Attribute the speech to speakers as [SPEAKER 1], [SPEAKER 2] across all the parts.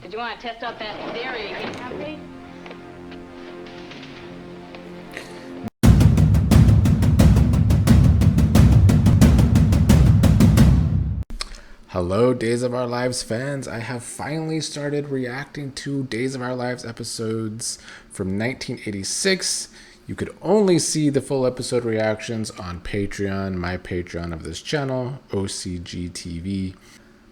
[SPEAKER 1] Did you want to test out that theory again, Humphrey?
[SPEAKER 2] Hello, Days of Our Lives fans. I have finally started reacting to Days of Our Lives episodes from 1986. You could only see the full episode reactions on Patreon, my Patreon of this channel, OCGTV.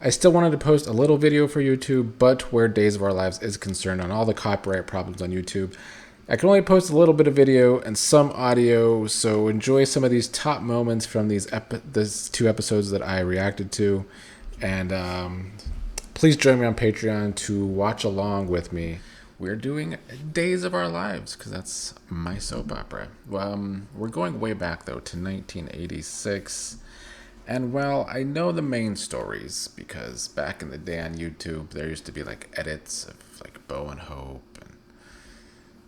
[SPEAKER 2] I still wanted to post a little video for YouTube, but where Days of Our Lives is concerned on all the copyright problems on YouTube, I can only post a little bit of video and some audio, so enjoy some of these top moments from these two episodes that I reacted to. And please join me on Patreon to watch along with me. We're doing Days of Our Lives because that's my soap opera. We're going way back, though, to 1986. And, well, I know the main stories because back in the day on YouTube, there used to be, like, edits of, like, Bo and Hope and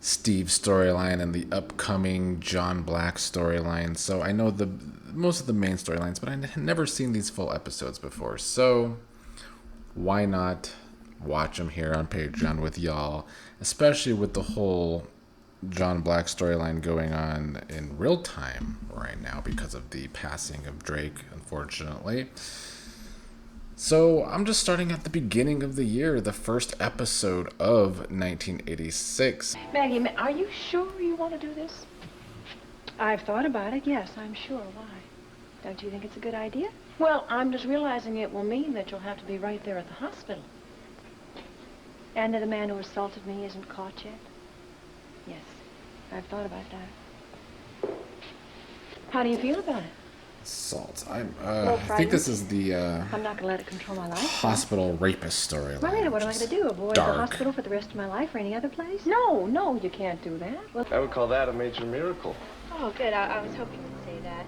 [SPEAKER 2] Steve's storyline and the upcoming John Black storyline. So I know most of the main storylines, but I had never seen these full episodes before. So why not watch them here on Patreon with y'all, especially with the whole John Black storyline going on in real time right now because of the passing of Drake, unfortunately. So I'm just starting at the beginning of the year, the first episode of 1986.
[SPEAKER 3] Maggie, are you sure you want to do this? I've thought about it, yes, I'm sure. Why? Don't you think it's a good idea? Well, I'm just realizing it will mean that you'll have to be right there at the hospital. And that the man who assaulted me isn't caught yet? Yes, I've thought about that. How do you feel about it?
[SPEAKER 2] Assault. I think this is the
[SPEAKER 3] I'm not going to let it control my life.
[SPEAKER 2] hospital rapist storyline.
[SPEAKER 3] Marlena, what am I going to do? Avoid
[SPEAKER 2] dark.
[SPEAKER 3] the hospital for the rest of my life or any other place? No, you can't do that. Well,
[SPEAKER 4] I would call that a major miracle.
[SPEAKER 3] oh, good. I was hoping you'd say that.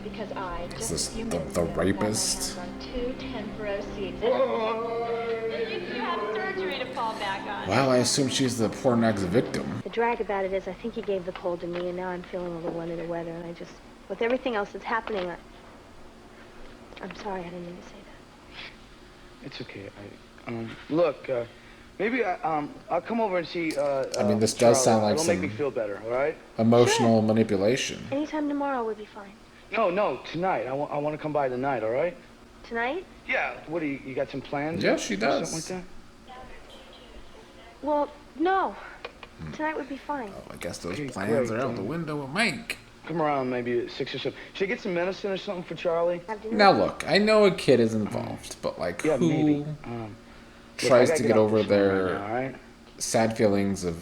[SPEAKER 3] Because I
[SPEAKER 2] Is this the rapist?
[SPEAKER 3] on 2 10-row seats.
[SPEAKER 1] You have surgery to fall back on.
[SPEAKER 2] Well, I assume she's the poor next victim.
[SPEAKER 5] The drag about it is I think he gave the cold to me, and now I'm feeling a little under the weather, and I just, with everything else that's happening, I'm sorry, I didn't mean to say that.
[SPEAKER 6] It's okay. Look, maybe I'll come over and see.
[SPEAKER 2] I mean, this does sound like
[SPEAKER 6] It'll
[SPEAKER 2] some
[SPEAKER 6] make me feel better. All right?
[SPEAKER 2] emotional manipulation.
[SPEAKER 5] Anytime tomorrow would be fine.
[SPEAKER 6] No, tonight. I want to come by tonight. All right?
[SPEAKER 5] Tonight?
[SPEAKER 6] Yeah. What do you got some plans?
[SPEAKER 2] Yeah, she
[SPEAKER 6] or
[SPEAKER 2] does.
[SPEAKER 6] Something like
[SPEAKER 5] Well, no. Tonight would be fine.
[SPEAKER 2] Oh, I guess those
[SPEAKER 6] Okay,
[SPEAKER 2] plans
[SPEAKER 6] great,
[SPEAKER 2] are out the window with Mike.
[SPEAKER 6] that? Come around maybe at 6 or 7. Should I get some medicine or something for Charlie?
[SPEAKER 5] Have dinner?
[SPEAKER 2] Now look, I know a kid is involved, but like
[SPEAKER 6] Yeah,
[SPEAKER 2] who
[SPEAKER 6] maybe. Look,
[SPEAKER 2] tries
[SPEAKER 6] I gotta
[SPEAKER 2] to get
[SPEAKER 6] off
[SPEAKER 2] over
[SPEAKER 6] this phone
[SPEAKER 2] their
[SPEAKER 6] right now, all right?
[SPEAKER 2] sad feelings of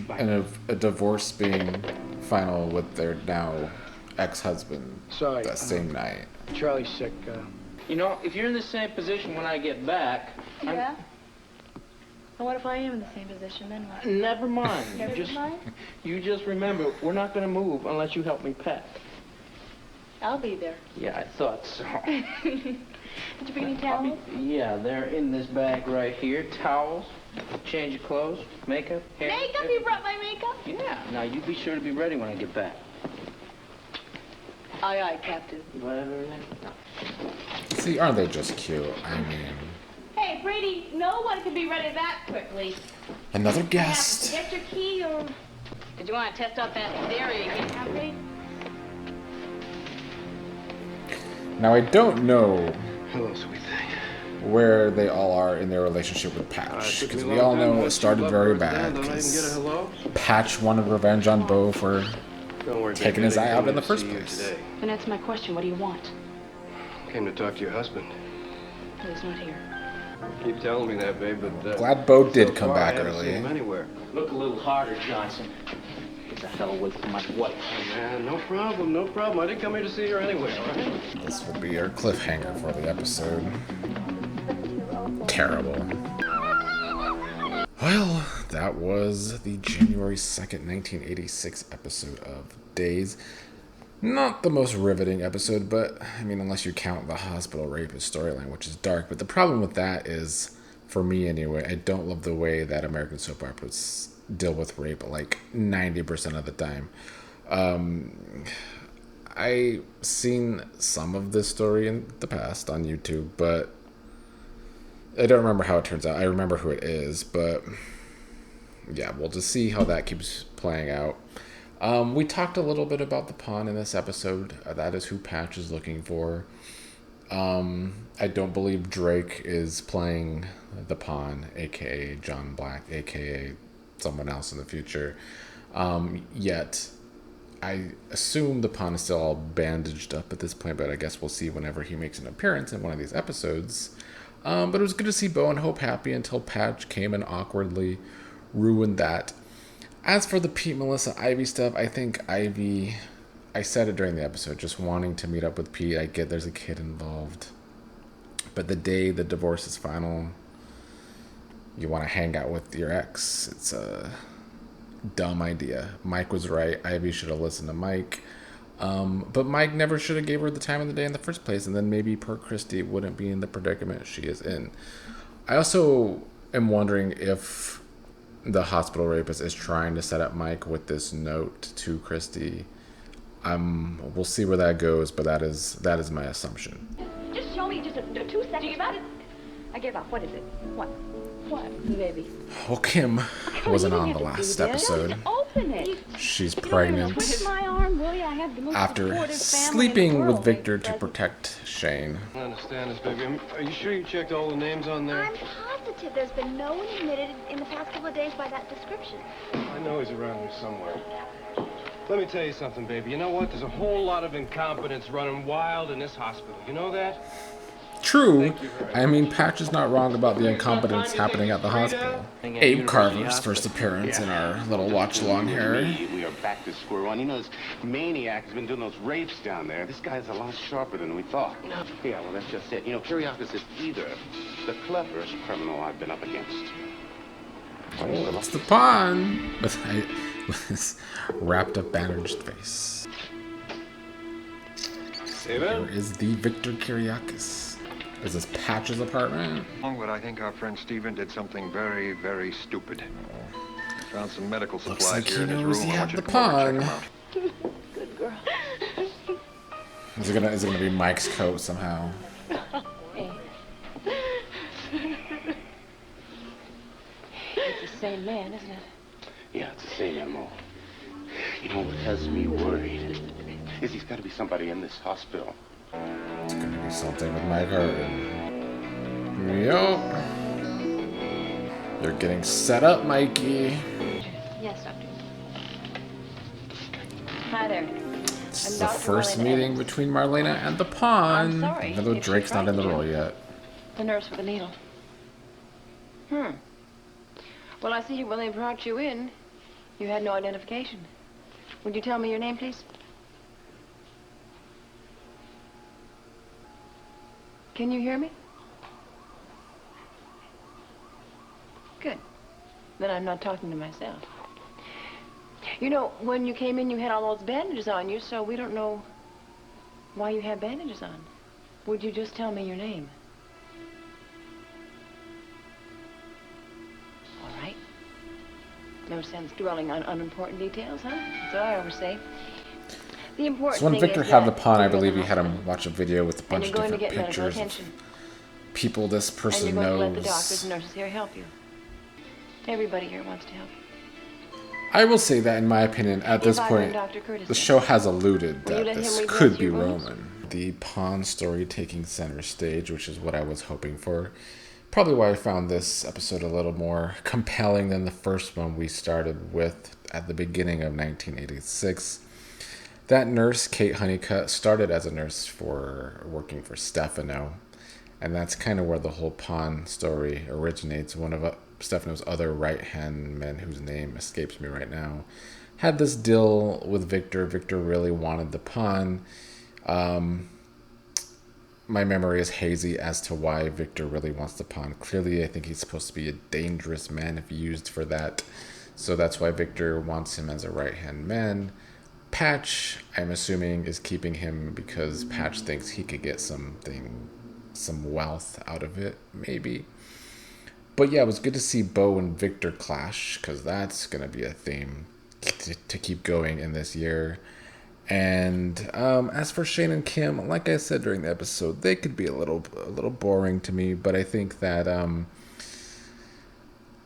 [SPEAKER 6] Bye.
[SPEAKER 2] a divorce being final with their now ex-husband
[SPEAKER 6] Sorry,
[SPEAKER 2] that same night.
[SPEAKER 6] Charlie's sick.
[SPEAKER 7] You know, if you're in the same position when I get back,
[SPEAKER 3] Yeah? And what if I am in the same position, then what?
[SPEAKER 7] never mind.
[SPEAKER 3] Never mind?
[SPEAKER 7] You just remember, we're not going to move unless you help me pack.
[SPEAKER 3] I'll be there.
[SPEAKER 7] Yeah, I thought so.
[SPEAKER 3] Did you bring any towels?
[SPEAKER 7] Yeah, they're in this bag right here. Towels, change of clothes, makeup, hair.
[SPEAKER 1] Makeup? You brought my makeup?
[SPEAKER 7] Yeah. Now, you be sure to be ready when I get back.
[SPEAKER 3] Aye, aye, Captain.
[SPEAKER 7] You want everything?
[SPEAKER 2] See, aren't they just cute? I mean,
[SPEAKER 1] Hey, Brady, no one can be ready that quickly.
[SPEAKER 2] another guest.
[SPEAKER 1] Get your key or... Did you want to test out that theory again, Humphrey?
[SPEAKER 2] Now, I don't know
[SPEAKER 6] Hello, sweet thing.
[SPEAKER 2] where they all are in their relationship with Patch, because we all know it started very bad.
[SPEAKER 4] Don't I even get a
[SPEAKER 2] 'Cause
[SPEAKER 4] hello?
[SPEAKER 2] Patch wanted revenge on Bo for
[SPEAKER 4] Don't worry,
[SPEAKER 2] taking
[SPEAKER 4] baby,
[SPEAKER 2] his
[SPEAKER 4] I
[SPEAKER 2] eye
[SPEAKER 4] didn't
[SPEAKER 2] out
[SPEAKER 4] come
[SPEAKER 2] in the
[SPEAKER 4] to
[SPEAKER 2] first
[SPEAKER 4] see you
[SPEAKER 2] place.
[SPEAKER 4] today.
[SPEAKER 3] Then that's my question. What do you want?
[SPEAKER 4] Came to talk to your husband.
[SPEAKER 3] He's not here.
[SPEAKER 4] Keep telling me that, babe, but
[SPEAKER 2] Glad Bo did
[SPEAKER 4] so
[SPEAKER 2] come
[SPEAKER 4] far,
[SPEAKER 2] back
[SPEAKER 4] I haven't
[SPEAKER 2] early.
[SPEAKER 4] seen him anywhere.
[SPEAKER 7] Look a little harder, Johnson. Get the hell away from my wife.
[SPEAKER 4] Oh, man, no problem, no problem. I didn't come here to see her anyway, all right?
[SPEAKER 2] This will be our cliffhanger for the episode. Terrible. Well, that was the January 2nd, 1986 episode of Days. Not the most riveting episode, but, I mean, unless you count the hospital rapist storyline, which is dark. But the problem with that is, for me anyway, I don't love the way that American soap operas deal with rape, like 90% of the time. I've seen some of this story in the past on YouTube, but I don't remember how it turns out. I remember who it is, but yeah, we'll just see how that keeps playing out. We talked a little bit about the pawn in this episode. That is who Patch is looking for. I don't believe Drake is playing the pawn, aka John Black, aka someone else in the future. Yet, I assume the pawn is still all bandaged up at this point, but I guess we'll see whenever he makes an appearance in one of these episodes. But it was good to see Bo and Hope happy until Patch came and awkwardly ruined that. As for the Pete, Melissa, Ivy stuff, I think Ivy, I said it during the episode, just wanting to meet up with Pete. I get there's a kid involved. But the day the divorce is final, you want to hang out with your ex. It's a dumb idea. Mike was right. Ivy should have listened to Mike. But Mike never should have gave her the time of the day in the first place, and then maybe poor Christy wouldn't be in the predicament she is in. I also am wondering if the hospital rapist is trying to set up Mike with this note to Christy. We'll see where that goes, but that is my assumption.
[SPEAKER 3] Just show me just 2 seconds. Do you got it? I gave up. What is it? What, baby?
[SPEAKER 2] Well, Kim wasn't on the last episode.
[SPEAKER 3] Open it.
[SPEAKER 2] She's pregnant.
[SPEAKER 3] Twist my arm, will you? I have the most
[SPEAKER 2] After
[SPEAKER 3] supportive family in
[SPEAKER 2] sleeping
[SPEAKER 3] the
[SPEAKER 2] with
[SPEAKER 3] world.
[SPEAKER 2] Victor to protect Shane.
[SPEAKER 4] I understand this, baby. Are you sure you checked all the names on there?
[SPEAKER 5] I'm positive there's been no one admitted in the past couple of days by that description.
[SPEAKER 4] I know he's around here somewhere. Let me tell you something, baby. You know what? There's a whole lot of incompetence running wild in this hospital. You know that?
[SPEAKER 2] True. I mean, Patch is not wrong about the incompetence happening at the hospital. Abe Carver's first appearance in our little watch-along here.
[SPEAKER 8] We are back to square one. You know, this maniac has been doing those rapes down there. This guy's a lot sharper than we thought. Yeah, well, that's just it. You know, Kyriakis is either the cleverest criminal I've been up against.
[SPEAKER 2] Oh, it's the pawn! With his wrapped-up, bandaged face. Here is the Victor Kyriakis. Is this Patch's apartment?
[SPEAKER 9] But I think our friend Stephen did something very, very stupid. Found some medical
[SPEAKER 2] Looks
[SPEAKER 9] supplies
[SPEAKER 2] like he
[SPEAKER 9] here in his
[SPEAKER 2] knows
[SPEAKER 9] room.
[SPEAKER 2] he
[SPEAKER 9] I
[SPEAKER 2] had
[SPEAKER 9] want you
[SPEAKER 2] the
[SPEAKER 9] to come over and
[SPEAKER 2] pawn.
[SPEAKER 9] check him out.
[SPEAKER 3] Good girl.
[SPEAKER 2] Is it gonna be Mike's coat somehow?
[SPEAKER 3] It's the same man, isn't it?
[SPEAKER 8] Yeah, it's the same MO. You know what has me worried is he's got to be somebody in this hospital.
[SPEAKER 2] It's gonna be something with Mike Harden. Yup. You're getting set up, Mikey.
[SPEAKER 1] Yes, Doctor. Hi there.
[SPEAKER 2] It's
[SPEAKER 1] I'm
[SPEAKER 2] the
[SPEAKER 1] Dr.
[SPEAKER 2] first
[SPEAKER 1] Marlena
[SPEAKER 2] meeting
[SPEAKER 1] Evans.
[SPEAKER 2] between Marlena and the pawn.
[SPEAKER 1] I'm sorry
[SPEAKER 2] Even though
[SPEAKER 1] if she
[SPEAKER 2] Drake's not in the
[SPEAKER 1] frightened
[SPEAKER 2] role
[SPEAKER 1] you.
[SPEAKER 2] yet.
[SPEAKER 3] The nurse with the needle. Well, I see when they brought you in, you had no identification. Would you tell me your name, please? Can you hear me? Good. Then I'm not talking to myself. You know, when you came in, you had all those bandages on you, so we don't know why you have bandages on. Would you just tell me your name? All right. No sense dwelling on unimportant details, huh? That's what I always say. The important
[SPEAKER 2] So when
[SPEAKER 3] thing
[SPEAKER 2] Victor
[SPEAKER 3] is
[SPEAKER 2] had the
[SPEAKER 3] that
[SPEAKER 2] pawn, I
[SPEAKER 3] you're in
[SPEAKER 2] believe
[SPEAKER 3] the
[SPEAKER 2] he had him
[SPEAKER 3] hospital,
[SPEAKER 2] watch a video with a
[SPEAKER 3] and
[SPEAKER 2] bunch
[SPEAKER 3] you're
[SPEAKER 2] of
[SPEAKER 3] going to
[SPEAKER 2] different
[SPEAKER 3] get medical
[SPEAKER 2] pictures of
[SPEAKER 3] attention.
[SPEAKER 2] people this
[SPEAKER 3] And
[SPEAKER 2] person
[SPEAKER 3] you're going to let the
[SPEAKER 2] knows.
[SPEAKER 3] doctors and nurses here help you. Everybody here wants to help you.
[SPEAKER 2] I will say that, in my opinion, at this
[SPEAKER 3] If I were
[SPEAKER 2] point,
[SPEAKER 3] Dr. Curtis,
[SPEAKER 2] the show has alluded
[SPEAKER 3] will you
[SPEAKER 2] that
[SPEAKER 3] let him
[SPEAKER 2] this
[SPEAKER 3] redress
[SPEAKER 2] could be
[SPEAKER 3] your wounds?
[SPEAKER 2] Roman. The pawn story taking center stage, which is what I was hoping for. Probably why I found this episode a little more compelling than the first one we started with at the beginning of 1986. That nurse, Kate Honeycutt, started as a nurse working for Stefano. And that's kind of where the whole pawn story originates. One of Stefano's other right-hand men, whose name escapes me right now, had this deal with Victor. Victor really wanted the pawn. My memory is hazy as to why Victor really wants the pawn. Clearly, I think he's supposed to be a dangerous man if used for that. So that's why Victor wants him as a right-hand man. Patch, I'm assuming, is keeping him because Patch thinks he could get some wealth out of it, maybe. But yeah, it was good to see Bo and Victor clash, because that's going to be a theme to keep going in this year. And as for Shane and Kim, like I said during the episode, they could be a little boring to me, but I think that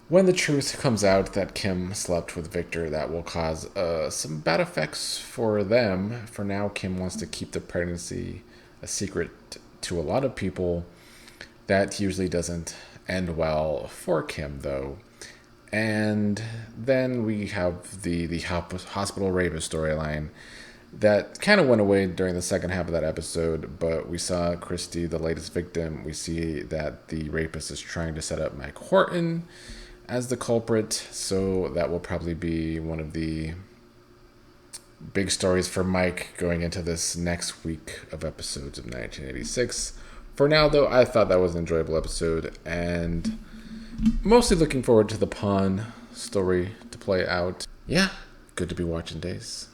[SPEAKER 2] when the truth comes out that Kim slept with Victor, that will cause some bad effects for them. For now, Kim wants to keep the pregnancy a secret to a lot of people. That usually doesn't end well for Kim, though. And then we have the hospital rapist storyline that kind of went away during the second half of that episode, but we saw Christy, the latest victim. We see that the rapist is trying to set up Mike Horton as the culprit, so that will probably be one of the big stories for Mike going into this next week of episodes of 1986. For now, though, I thought that was an enjoyable episode, and mostly looking forward to the pawn story to play out. Yeah, good to be watching Days.